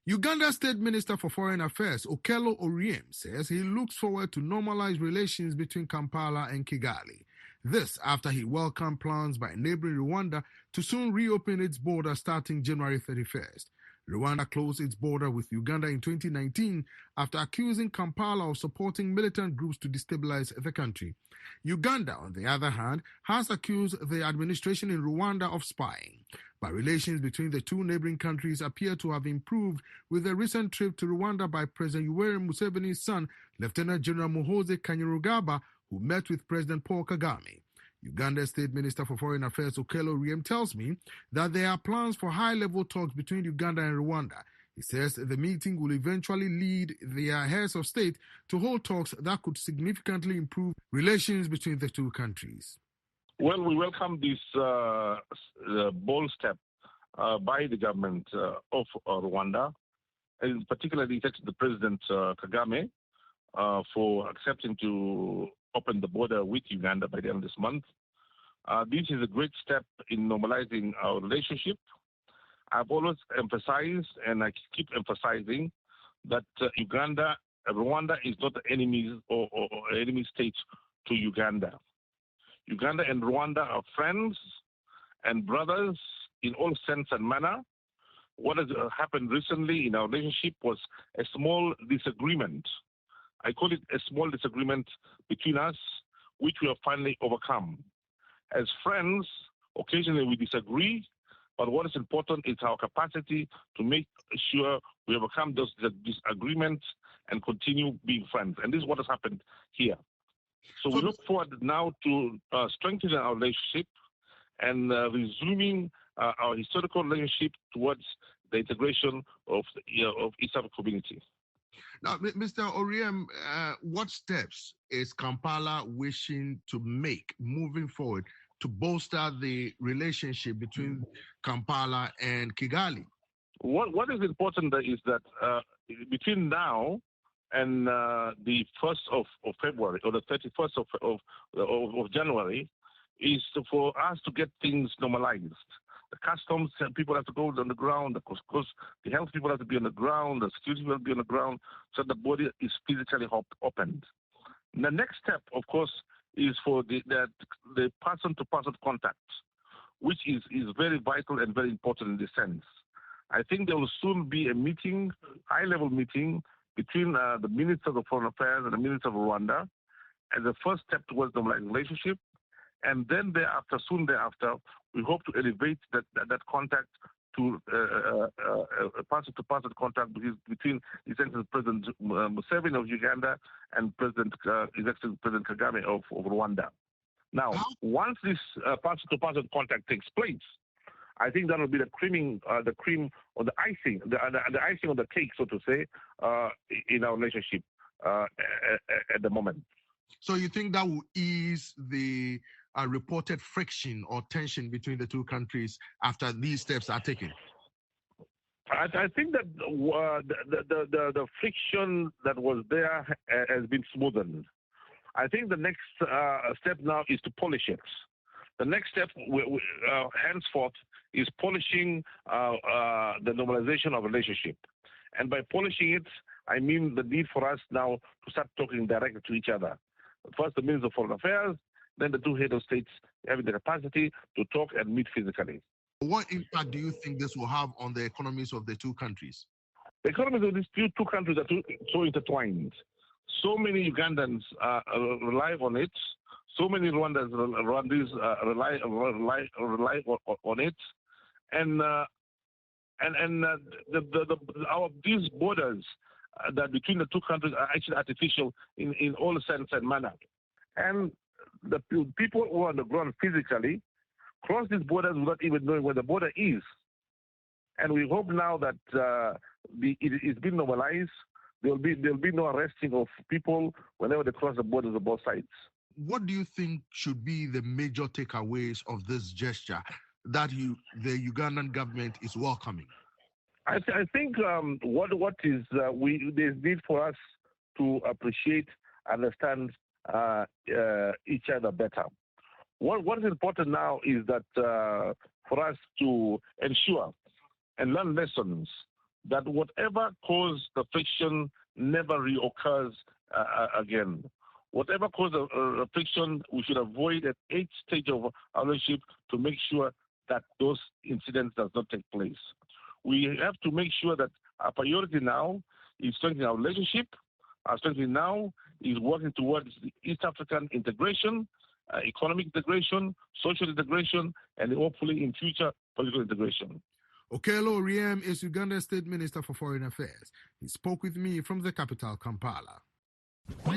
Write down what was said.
Uganda State Minister for Foreign Affairs, Okello Oryem, says he looks forward to normalize relations between Kampala and Kigali. This after he welcomed plans by neighboring Rwanda to soon reopen its border starting January 31st. Rwanda closed its border with Uganda in 2019 after accusing Kampala of supporting militant groups to destabilize the country. Uganda, on the other hand, has accused the administration in Rwanda of spying. But relations between the two neighboring countries appear to have improved with a recent trip to Rwanda by President Yoweri Museveni's son, Lieutenant General Muhoozi Kainerugaba, who met with President Paul Kagame. Uganda State Minister for Foreign Affairs Okello Oryem tells me that there are plans for high-level talks between Uganda and Rwanda. He says the meeting will eventually lead their heads of state to hold talks that could significantly improve relations between the two countries. Well, we welcome this bold step by the government of Rwanda, and particularly the President Kagame for accepting to open the border with Uganda by the end of this month. This is a great step in normalizing our relationship. I've always emphasized, and I keep emphasizing, that Rwanda is not the enemy or enemy state to Uganda. Uganda and Rwanda are friends and brothers in all sense and manner. What has happened recently in our relationship was a small disagreement. I call it a small disagreement between us, which we have finally overcome. As friends, occasionally we disagree, but what is important is our capacity to make sure we overcome those disagreements and continue being friends. And this is what has happened here. So we look forward now to strengthening our relationship and resuming our historical relationship towards the integration of East African community. Now, Mr. Oryem, what steps is Kampala wishing to make moving forward to bolster the relationship between Kampala and Kigali? What is important is that between now and the 1st of February or the 31st of January is for us to get things normalized. The customs people have to go on the ground, because the health people have to be on the ground, the security people have to be on the ground, so the border is physically opened. And the next step, of course, is for the person-to-person contact, which is very vital and very important in this sense. I think there will soon be a meeting, high-level meeting, between the Minister of Foreign Affairs and the Minister of Rwanda as a first step towards the relationship. And then soon thereafter, we hope to elevate that contact to a person-to-person contact between essentially President Museveni of Uganda and President Kagame of Rwanda. Now, once this person-to-person contact takes place, I think that will be the cream or the icing, the icing on the cake, so to say, in our relationship at the moment. So you think that will ease the reported friction or tension between the two countries after these steps are taken? I think that the friction that was there has been smoothened. I think the next step now is to polish it. The next step, henceforth, is polishing the normalization of relationship. And by polishing it, I mean the need for us now to start talking directly to each other. First, the Minister of Foreign Affairs, then the two heads of states having the capacity to talk and meet physically. What impact do you think this will have on the economies of the two countries? The economies of these two countries are so intertwined. So many Ugandans rely on it. So many Rwandans rely on it, and these borders that between the two countries are actually artificial in all sense and manner. And the people who are on the ground physically cross these borders without even knowing where the border is. And we hope now that it's been normalized. There'll be no arresting of people whenever they cross the borders of both sides. What do you think should be the major takeaways of this gesture that the Ugandan government is welcoming? I think there's need for us to appreciate, understand each other better. What is important now is that for us to ensure and learn lessons that whatever caused the friction never reoccurs again. Whatever caused the friction, we should avoid at each stage of our relationship to make sure that those incidents does not take place. We have to make sure that our priority now is strengthening our relationship. Our strategy now is working towards the East African integration, economic integration, social integration, and hopefully in future political integration. Okello Oryem is Uganda's State Minister for Foreign Affairs. He spoke with me from the capital, Kampala.